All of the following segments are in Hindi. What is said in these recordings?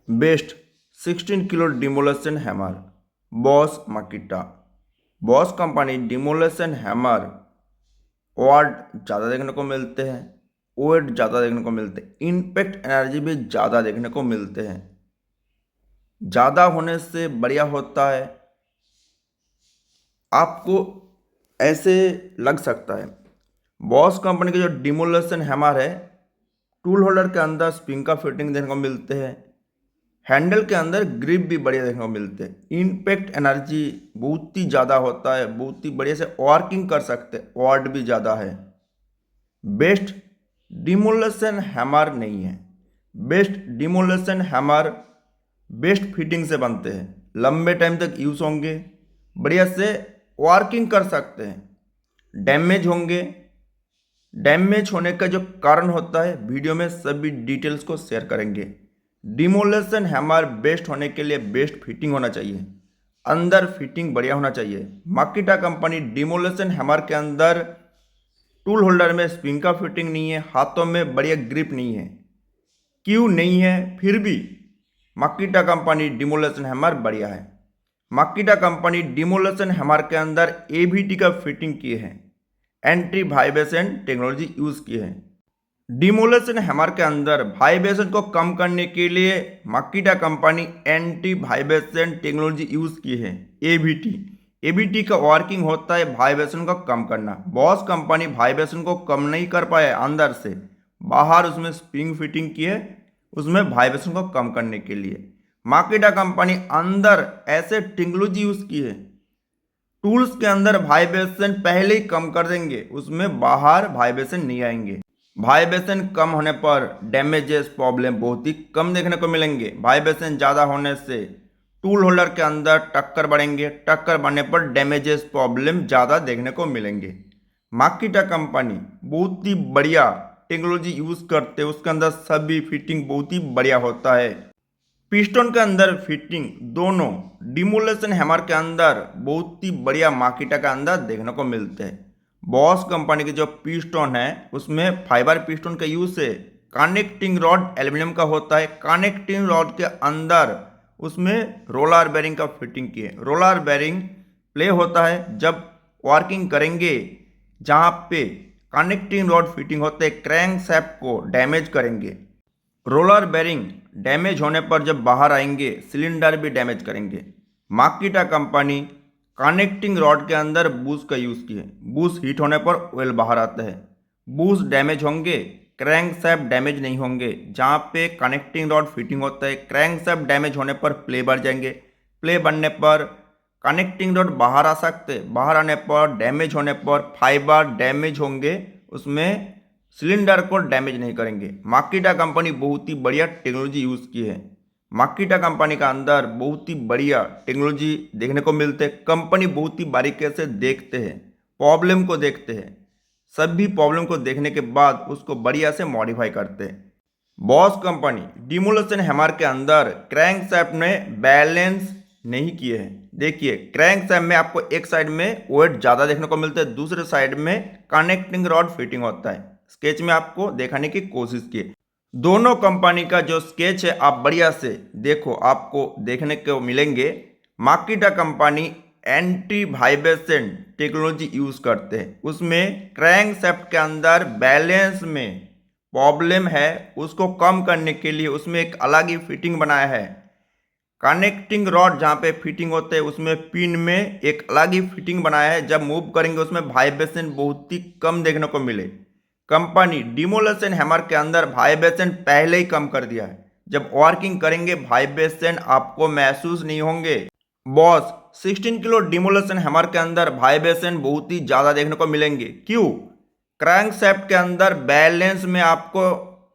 Best 16 kilo demolition hammer Bosch Makita. Bosch company demolition hammer watt ज़्यादा देखने को मिलते हैं, वेट ज़्यादा देखने को मिलते हैं, इम्पैक्ट एनर्जी भी ज़्यादा देखने को मिलते हैं। ज़्यादा होने से बढ़िया होता है। आपको ऐसे लग सकता है बॉस कंपनी के जो डिमोलेशन हैमर है, टूल होल्डर के अंदर स्प्रिंग का फिटिंग देखने को मिलते हैं, हैंडल के अंदर ग्रिप भी बढ़िया देखने को मिलते हैं, इम्पैक्ट एनर्जी बहुत ही ज़्यादा होता है, बहुत ही बढ़िया से वर्किंग कर सकते हैं, वाट भी ज़्यादा है। बेस्ट डिमोलेशन हैमर नहीं है। Best demolition hammer best fitting से बनते हैं, लंबे टाइम तक यूज होंगे, बढ़िया से वर्किंग कर सकते हैं। डैमेज होने का जो कारण होता है वीडियो में सभी डिटेल्स को शेयर करेंगे। डिमोलेशन हैमर बेस्ट होने के लिए बेस्ट फिटिंग होना चाहिए, अंदर फिटिंग बढ़िया होना चाहिए। माकिटा कंपनी डिमोलेशन हैमर के अंदर टूल होल्डर में स्प्रिंग का फिटिंग नहीं है, हाथों में बढ़िया ग्रिप नहीं है। क्यों नहीं है? फिर भी माकिटा कंपनी डिमोलेशन हैमर बढ़िया है। माकिटा कंपनी डिमोलेशन हैमर के अंदर एबीटी का फिटिंग किए हैं, एंटी वाइब्रेशन टेक्नोलॉजी यूज की है। डिमोलेशन हैमर के अंदर वाइब्रेशन को कम करने के लिए Makita company anti vibration technology use की है, एबीटी। एबीटी का वर्किंग होता है वाइब्रेशन को कम करना। बॉस कंपनी वाइब्रेशन को कम नहीं कर पाया, अंदर से बाहर उसमें स्प्रिंग फिटिंग की है, उसमें वाइब्रेशन को कम करने के लिए। माकिटा कंपनी अंदर ऐसे टेक्नोलॉजी यूज की है, टूल्स के अंदर वाइब्रेशन पहले ही कम कर देंगे, उसमें बाहर वाइब्रेशन नहीं आएंगे। वाइब्रेशन कम होने पर डैमेजेस प्रॉब्लम बहुत ही कम देखने को मिलेंगे। वाइब्रेशन ज़्यादा होने से टूल होल्डर के अंदर टक्कर बढ़ेंगे, टक्कर बढ़ने पर डैमेजेस प्रॉब्लम ज़्यादा देखने को मिलेंगे। माकिटा कंपनी बहुत ही बढ़िया टेक्नोलॉजी यूज़ करते हैं, उसके अंदर सभी फिटिंग बहुत ही बढ़िया होता है। पिस्टन के अंदर फिटिंग दोनों डिमोलेशन हैमर के अंदर बहुत ही बढ़िया माकिटा के अंदर देखने को मिलते हैं। बॉस कंपनी के जो पिस्टन है उसमें फाइबर पिस्टन का यूज है, कनेक्टिंग रॉड एल्यूमिनियम का होता है। कनेक्टिंग रॉड के अंदर उसमें रोलर बेरिंग का फिटिंग की है। रोलर बेरिंग प्ले होता है जब वर्किंग करेंगे, जहाँ पे कनेक्टिंग रॉड फिटिंग होते हैं क्रैंक शैफ्ट को डैमेज करेंगे। रोलर बेरिंग डैमेज होने पर जब बाहर आएंगे सिलेंडर भी डैमेज करेंगे। माकिटा कंपनी कनेक्टिंग रॉड के अंदर बूस का यूज़ की है। बूस हीट होने पर ऑयल बाहर आता है, बूस डैमेज होंगे, क्रैंक शैफ्ट डैमेज नहीं होंगे। जहाँ पे कनेक्टिंग रॉड फिटिंग होता है क्रैंक शैफ्ट डैमेज होने पर प्ले बढ़ जाएंगे, प्ले बढ़ने पर कनेक्टिंग रॉड बाहर आ सकते, बाहर आने पर डैमेज होने पर फाइबर डैमेज होंगे, उसमें सिलेंडर को डैमेज नहीं करेंगे। माकिटा कंपनी बहुत ही बढ़िया टेक्नोलॉजी यूज़ की है। माकिटा कंपनी का अंदर बहुत ही बढ़िया टेक्नोलॉजी देखने को मिलते हैं। कंपनी बहुत ही बारीकी से देखते हैं, प्रॉब्लम को देखते हैं, सभी प्रॉब्लम को देखने के बाद उसको बढ़िया से मॉडिफाई करते हैं। बॉस कंपनी डिमोलेशन हैमर के अंदर क्रैंक शैफ्ट में बैलेंस नहीं किए हैं। देखिए क्रैंक शैफ्ट में आपको एक साइड में वेट ज़्यादा देखने को मिलता है, दूसरे साइड में कनेक्टिंग रॉड फिटिंग होता है। स्केच में आपको दिखाने की कोशिश की। दोनों कंपनी का जो स्केच है आप बढ़िया से देखो, आपको देखने को मिलेंगे। Makita company anti vibration technology use करते हैं, उसमें क्रैंक शैफ्ट के अंदर बैलेंस में प्रॉब्लम है, उसको कम करने के लिए उसमें एक अलग ही फिटिंग बनाया है। कनेक्टिंग रॉड जहाँ पे फिटिंग होते हैं उसमें पिन में एक अलग ही फिटिंग बनाया है, जब मूव करेंगे उसमें वाइब्रेशन बहुत ही कम देखने को मिले। कंपनी डिमोलेशन हैमर के अंदर वाइब्रेशन पहले ही कम कर दिया है, जब वर्किंग करेंगे वाइब्रेशन आपको महसूस नहीं होंगे। बॉस 16 किलो डिमोलेशन हैमर के अंदर वाइब्रेशन बहुत ही ज़्यादा देखने को मिलेंगे। क्यों? क्रैंक शैफ्ट के अंदर बैलेंस में आपको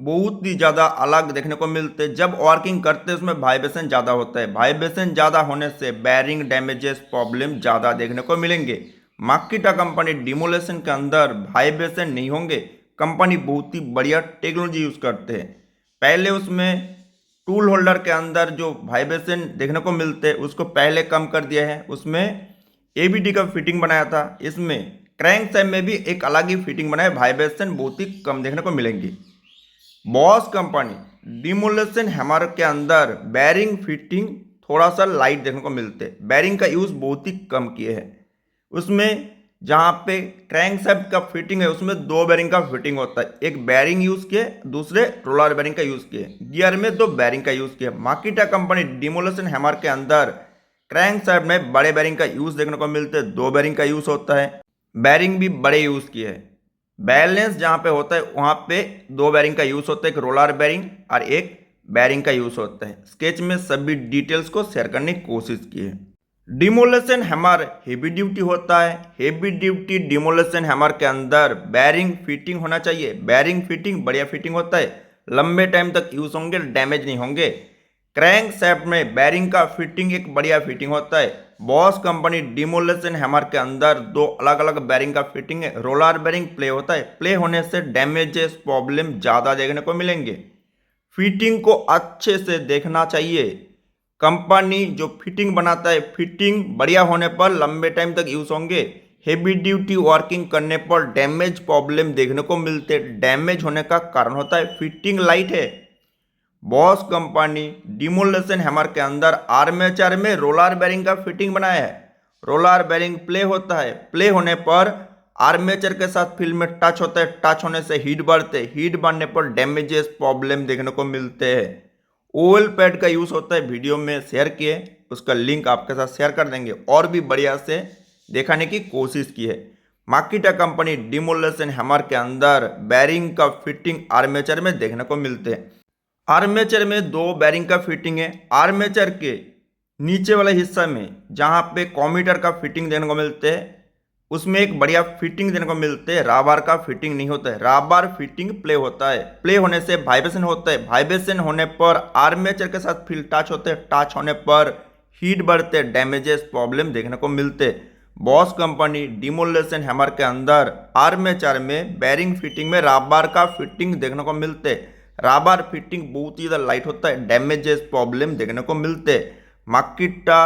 बहुत ही ज़्यादा अलग देखने को मिलते हैं, जब वर्किंग करते हैं उसमें वाइब्रेशन ज़्यादा होता है। वाइब्रेशन ज़्यादा होने से बैरिंग डैमेजेस प्रॉब्लम ज़्यादा देखने को मिलेंगे। माकिटा कंपनी डिमोलेशन के अंदर वाइब्रेशन नहीं होंगे। कंपनी बहुत ही बढ़िया टेक्नोलॉजी यूज़ करते हैं। पहले उसमें टूल होल्डर के अंदर जो वाइब्रेशन देखने को मिलते हैं उसको पहले कम कर दिया है, उसमें एबीटी का फिटिंग बनाया था। इसमें क्रैंक शैफ्ट में भी एक अलग ही फिटिंग बनाया, वाइब्रेशन बहुत ही कम देखने को मिलेंगी। बॉस कंपनी डिमोलेशन हैमर के अंदर बैरिंग फिटिंग थोड़ा सा लाइट देखने को मिलते हैं। बैरिंग का यूज़ बहुत ही कम किए हैं। उसमें जहाँ पे क्रैंक शाफ्ट का फिटिंग है उसमें दो बैरिंग का फिटिंग होता है। एक बैरिंग यूज़ किए, दूसरे रोलर बैरिंग का यूज़ किए। गियर में दो बैरिंग का यूज़ किया। माकिटा कंपनी डिमोलेशन हैमर के अंदर क्रैंक शाफ्ट में बड़े बैरिंग का यूज़ देखने को मिलते हैं। दो बैरिंग का यूज़ होता है। बैरिंग भी बड़े यूज़ किए हैं। बैलेंस जहाँ पे होता है वहाँ पे दो बैरिंग का यूज़ होता है, एक रोलर बैरिंग और एक बैरिंग का यूज़ होता है। स्केच में सभी डिटेल्स को शेयर करने की कोशिश की है। डिमोलेशन हैमर हेवी ड्यूटी होता है। हेवी ड्यूटी डिमोलेशन हैमर के अंदर बैरिंग फिटिंग होना चाहिए। बैरिंग फिटिंग बढ़िया फिटिंग होता है, लंबे टाइम तक यूज़ होंगे, डैमेज नहीं होंगे। क्रैंक शाफ्ट में बैरिंग का फिटिंग एक बढ़िया फिटिंग होता है। बॉस कंपनी डिमोलेशन हैमर के अंदर दो अलग अलग बैरिंग का फिटिंग है। रोलर बैरिंग प्ले होता है। प्ले होने से डैमेजेस प्रॉब्लम ज़्यादा देखने को मिलेंगे। फिटिंग को अच्छे से देखना चाहिए। कंपनी जो फिटिंग बनाता है, फिटिंग बढ़िया होने पर लंबे टाइम तक यूज़ होंगे। हेवी ड्यूटी वर्किंग करने पर डैमेज प्रॉब्लम देखने को मिलते। डैमेज होने का कारण होता है फिटिंग लाइट है। बॉस कंपनी डिमोलेशन हैमर के अंदर आर्मेचर में रोलर बैरिंग का फिटिंग बनाया है। रोलर बैरिंग प्ले होता है। प्ले होने पर आर्मेचर के साथ फील्ड में टच होता है। टच होने से हीट बढ़ते। हीट बढ़ने पर डैमेजेस प्रॉब्लम देखने को मिलते हैं। ओयल पैड का यूज़ होता है, वीडियो में शेयर किए, उसका लिंक आपके साथ शेयर कर देंगे। और भी बढ़िया से दिखाने की कोशिश की है। माकिटा कंपनी डिमोलेशन हैमर के अंदर बैरिंग का फिटिंग आर्मेचर में देखने को मिलते हैं। आर्मेचर में दो बैरिंग का फिटिंग है। आर्मेचर के नीचे वाले हिस्सा में जहाँ पे कॉमीटर का फिटिंग देखने को मिलते हैं उसमें एक बढ़िया फिटिंग देखने को मिलते हैं। राबार का फिटिंग नहीं होता है। राबार फिटिंग प्ले होता है। प्ले होने से वाइब्रेशन होता है। वाइब्रेशन होने पर आर्मेचर के साथ फील्ड टच होते हैं। टच होने पर हीट बढ़ते, डैमेजेस प्रॉब्लम देखने को मिलते। बॉस कंपनी डिमोलेशन हैमर के अंदर आर्मेचर में बैरिंग फिटिंग में राबार का फिटिंग देखने को मिलते। राबार फिटिंग बहुत ही ज़्यादा लाइट होता है। डैमेजेस प्रॉब्लम देखने को मिलते। माकिटा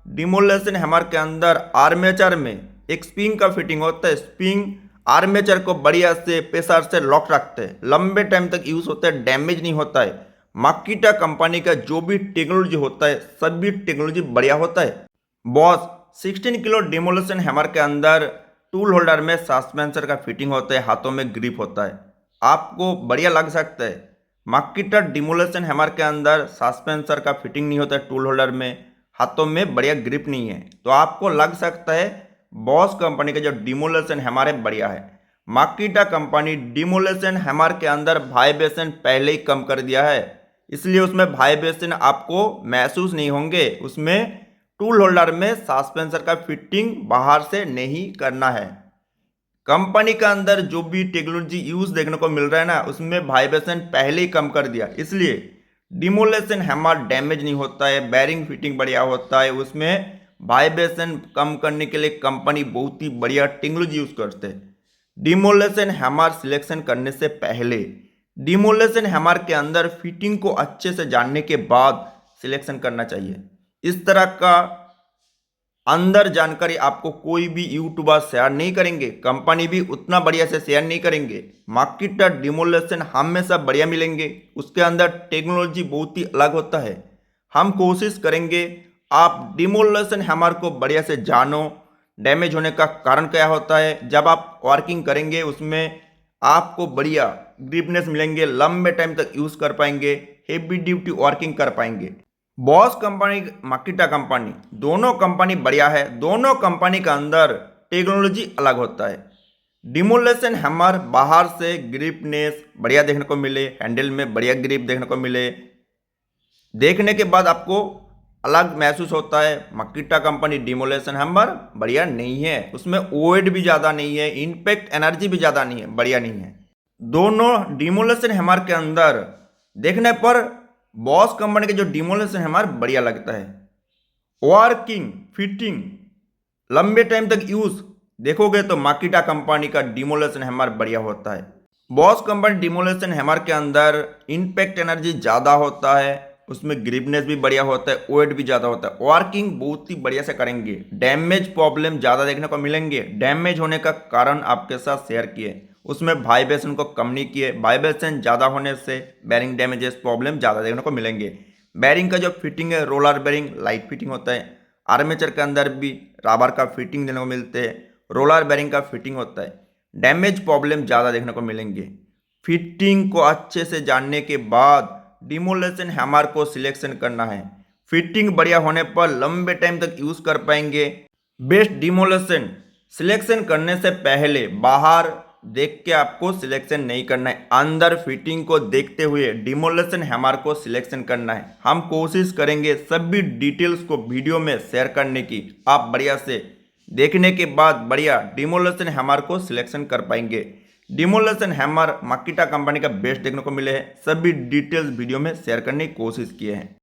डिमोलेशन हैमर के अंदर आर्मेचर में एक स्प्रिंग का फिटिंग होता है। स्प्रिंग आर्मेचर को बढ़िया से प्रेशर से लॉक रखते हैं। लंबे टाइम तक यूज होता है, डैमेज नहीं होता है। माकिटा कंपनी का जो भी टेक्नोलॉजी होता है सभी टेक्नोलॉजी बढ़िया होता है। बॉस 16 किलो डिमोलेशन हैमर के अंदर टूल होल्डर में सस्पेंसर का फिटिंग होता है। हाथों में ग्रिप होता है। आपको बढ़िया लग सकता है। माकिटा डिमोलेशन हैमर के अंदर सस्पेंसर का फिटिंग नहीं होता है। टूल होल्डर में हाथों में बढ़िया ग्रिप नहीं है, तो आपको लग सकता है बॉस कंपनी का जो डिमोलेशन हैमर है बढ़िया है। माकिटा कंपनी डिमोलेशन हैमर के अंदर वाइब्रेशन पहले ही कम कर दिया है, इसलिए उसमें वाइब्रेशन आपको महसूस नहीं होंगे। उसमें टूल होल्डर में सस्पेंसर का फिटिंग बाहर से नहीं करना है। कंपनी का अंदर जो भी टेक्नोलॉजी यूज देखने को मिल रहा है ना उसमें वाइब्रेशन पहले ही कम कर दिया, इसलिए डिमोलेशन हैमर डैमेज नहीं होता है। बैरिंग फिटिंग बढ़िया होता है। उसमें वाइब्रेशन कम करने के लिए कंपनी बहुत ही बढ़िया टेक्नोलॉजी यूज करते हैं। डिमोलेशन हैमर सिलेक्शन करने से पहले डिमोलेशन हैमर के अंदर फिटिंग को अच्छे से जानने के बाद सिलेक्शन करना चाहिए। इस तरह का अंदर जानकारी आपको कोई भी यूट्यूबर शेयर नहीं करेंगे। कंपनी भी उतना बढ़िया से शेयर नहीं करेंगे। माकिटा डिमोलेशन हमेशा बढ़िया मिलेंगे। उसके अंदर टेक्नोलॉजी बहुत ही अलग होता है। हम कोशिश करेंगे आप डिमोलेशन हैमर को बढ़िया से जानो। डैमेज होने का कारण क्या होता है, जब आप वर्किंग करेंगे उसमें आपको बढ़िया ग्रिपनेस मिलेंगे, लंबे टाइम तक यूज़ कर पाएंगे, हेवी ड्यूटी वर्किंग कर पाएंगे। बॉस कंपनी, माकिटा कंपनी, दोनों कंपनी बढ़िया है। दोनों कंपनी का अंदर टेक्नोलॉजी अलग होता है। डिमोलेशन हैमर बाहर से ग्रिपनेस बढ़िया देखने को मिले, हैंडल में बढ़िया ग्रिप देखने को मिले, देखने के बाद आपको अलग महसूस होता है। माकिटा कंपनी डिमोलेशन हैमर बढ़िया नहीं है। उसमें वेट भी ज़्यादा नहीं है, इम्पैक्ट एनर्जी भी ज़्यादा नहीं है, बढ़िया नहीं है। दोनों डिमोलेशन हैमर के अंदर देखने पर बॉस कंपनी के जो डिमोलेशन हैमर बढ़िया लगता है। वर्किंग फिटिंग लंबे टाइम तक यूज देखोगे तो माकिटा कंपनी का डिमोलेशन हैमर बढ़िया होता है। बॉस कंपनी डिमोलेशन हैमर के अंदर इम्पैक्ट एनर्जी ज़्यादा होता है। उसमें ग्रिपनेस भी बढ़िया होता है, वेट भी ज़्यादा होता है, वर्किंग बहुत ही बढ़िया से करेंगे। डैमेज प्रॉब्लम ज़्यादा देखने को मिलेंगे। डैमेज होने का कारण आपके साथ शेयर किए, उसमें वाइब्रेशन को कम नहीं किए। वाइब्रेशन ज़्यादा होने से बैरिंग डैमेजेस प्रॉब्लम ज़्यादा देखने को मिलेंगे। बैरिंग का जो फिटिंग है रोलर बैरिंग लाइट फिटिंग होता है। आर्मेचर के अंदर भी रबर का फिटिंग देखने को मिलते हैं, रोलर बैरिंग का फिटिंग होता है। डैमेज प्रॉब्लम ज़्यादा देखने को मिलेंगे। फिटिंग को अच्छे से जानने के बाद डिमोलेशन हैमर को सिलेक्शन करना है। फिटिंग बढ़िया होने पर लंबे टाइम तक यूज़ कर पाएंगे। बेस्ट डिमोलेशन सिलेक्शन करने से पहले बाहर देख के आपको सिलेक्शन नहीं करना है, अंदर फिटिंग को देखते हुए डिमोलेशन हैमर को सिलेक्शन करना है। हम कोशिश करेंगे सभी डिटेल्स को वीडियो में शेयर करने की। आप बढ़िया से देखने के बाद बढ़िया डिमोलेशन हैमर को सिलेक्शन कर पाएंगे। डिमोलेशन हैमर माकिटा कंपनी का बेस्ट देखने को मिले हैं। सभी डिटेल्स वीडियो में शेयर करने की कोशिश किए हैं।